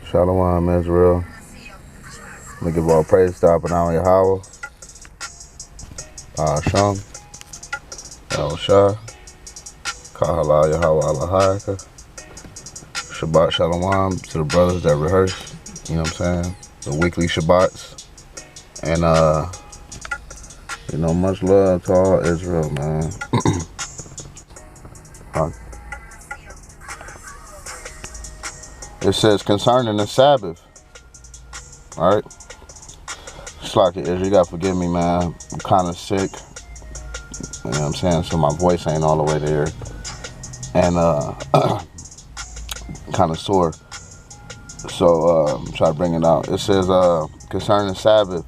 Shalom, Israel. We give all praise to Abba Yahweh, Sham, El Shah, Kahala Yahweh Alahaka, Shabbat Shalom to the brothers that rehearse, you know what I'm saying, the weekly Shabbats. And, much love to all Israel, man. It says concerning the Sabbath, all right? It's like it is. You gotta forgive me, man. I'm kind of sick. You know what I'm saying? So my voice ain't all the way there. And kind of sore. So I'm trying to bring it out. It says concerning the Sabbath,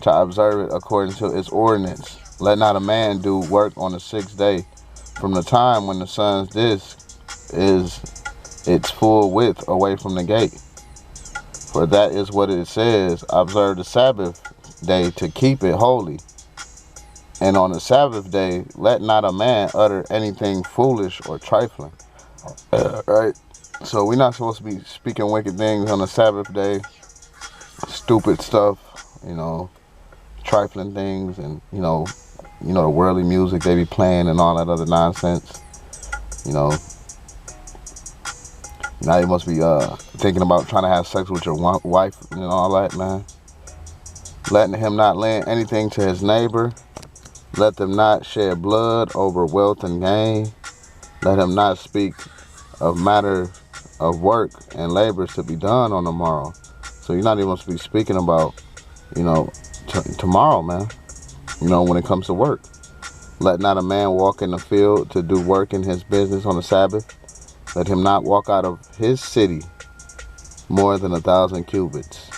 to observe it according to its ordinance. Let not a man do work on the sixth day, from the time when the sun's disk is its full width away from the gate. For that is what it says, observe the Sabbath day to keep it holy. And on the Sabbath day, let not a man utter anything foolish or trifling. Right? So we're not supposed to be speaking wicked things on the Sabbath day. Stupid stuff, trifling things, and the worldly music they be playing and all that other nonsense. Now you must be thinking about trying to have sex with your wife and all that, man. Letting him not lend anything to his neighbor. Let them not shed blood over wealth and gain. Let him not speak of matter of work and labors to be done on the morrow. So you're not even supposed to be speaking about, tomorrow, man. When it comes to work. Let not a man walk in the field to do work in his business on the Sabbath. Let him not walk out of his city more than 1,000 cubits.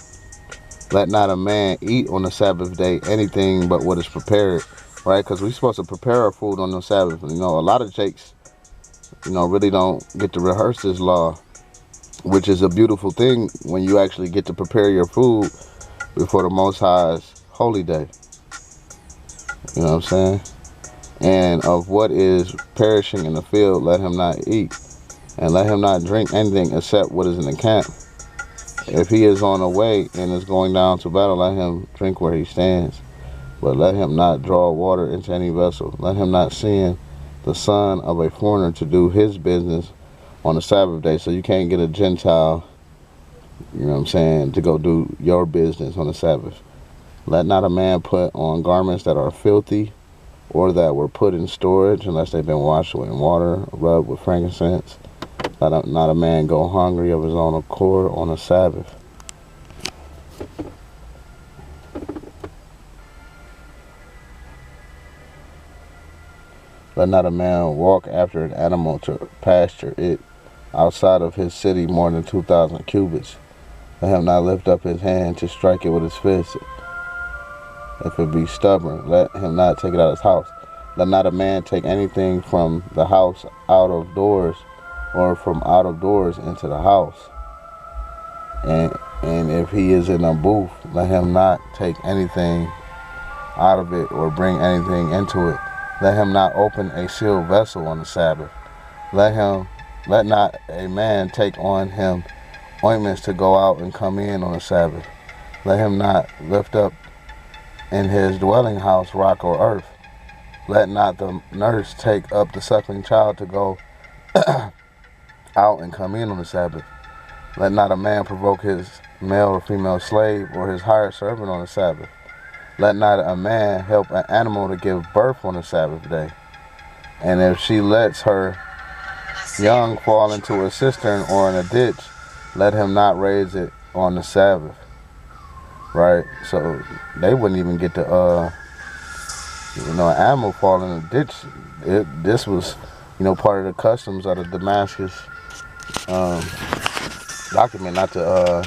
Let not a man eat on the Sabbath day anything but what is prepared, right? Because we're supposed to prepare our food on the Sabbath. A lot of jakes, really don't get to rehearse this law, which is a beautiful thing when you actually get to prepare your food before the Most High's holy day. You know what I'm saying? And of what is perishing in the field, let him not eat. And let him not drink anything except what is in the camp. If he is on the way and is going down to battle, let him drink where he stands. But let him not draw water into any vessel. Let him not send the son of a foreigner to do his business on the Sabbath day. So you can't get a Gentile, to go do your business on the Sabbath. Let not a man put on garments that are filthy or that were put in storage unless they've been washed in water, rubbed with frankincense. Let not a man go hungry of his own accord on a Sabbath. Let not a man walk after an animal to pasture it outside of his city more than 2,000 cubits. Let him not lift up his hand to strike it with his fist. If it be stubborn, let him not take it out of his house. Let not a man take anything from the house out of doors, or from out of doors into the house. And if he is in a booth, let him not take anything out of it or bring anything into it. Let him not open a sealed vessel on the Sabbath. Let not a man take on him ointments to go out and come in on the Sabbath. Let him not lift up in his dwelling house rock or earth. Let not the nurse take up the suckling child to go out and come in on the Sabbath. Let not a man provoke his male or female slave or his hired servant on the Sabbath. Let not a man help an animal to give birth on the Sabbath day. And if she lets her young fall into a cistern or in a ditch, let him not raise it on the Sabbath. Right? So they wouldn't even get to, an animal fall in a ditch. This was, part of the customs of the Damascus document not to,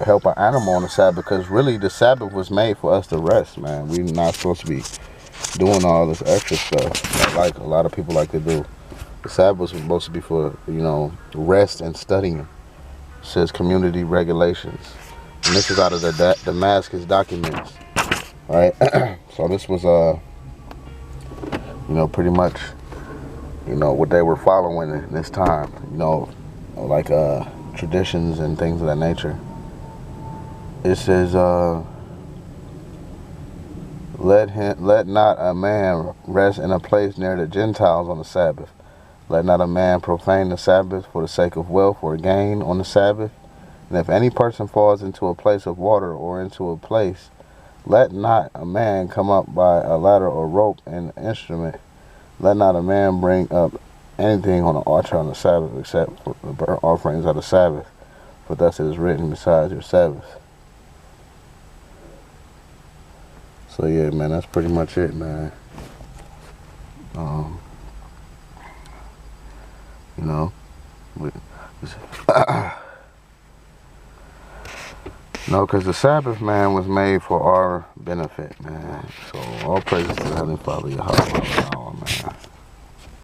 help an animal on the Sabbath, because really the Sabbath was made for us to rest, man. We're not supposed to be doing all this extra stuff like a lot of people like to do. The Sabbath was supposed to be for, rest and studying. It says community regulations. And this is out of the Damascus documents, right? So this was, pretty much, what they were following in this time, traditions and things of that nature. It says, let not a man rest in a place near the Gentiles on the Sabbath. Let not a man profane the Sabbath for the sake of wealth or gain on the Sabbath. And if any person falls into a place of water or into a place, let not a man come up by a ladder or rope and instrument. Let not a man bring up anything on the altar on the Sabbath except for the burnt offerings of the Sabbath. For thus it is written, besides your Sabbath. So yeah, man, that's pretty much it, man. You know, no, because the Sabbath, man, was made for our benefit, man. So all praises to the Heavenly Father, Yahweh.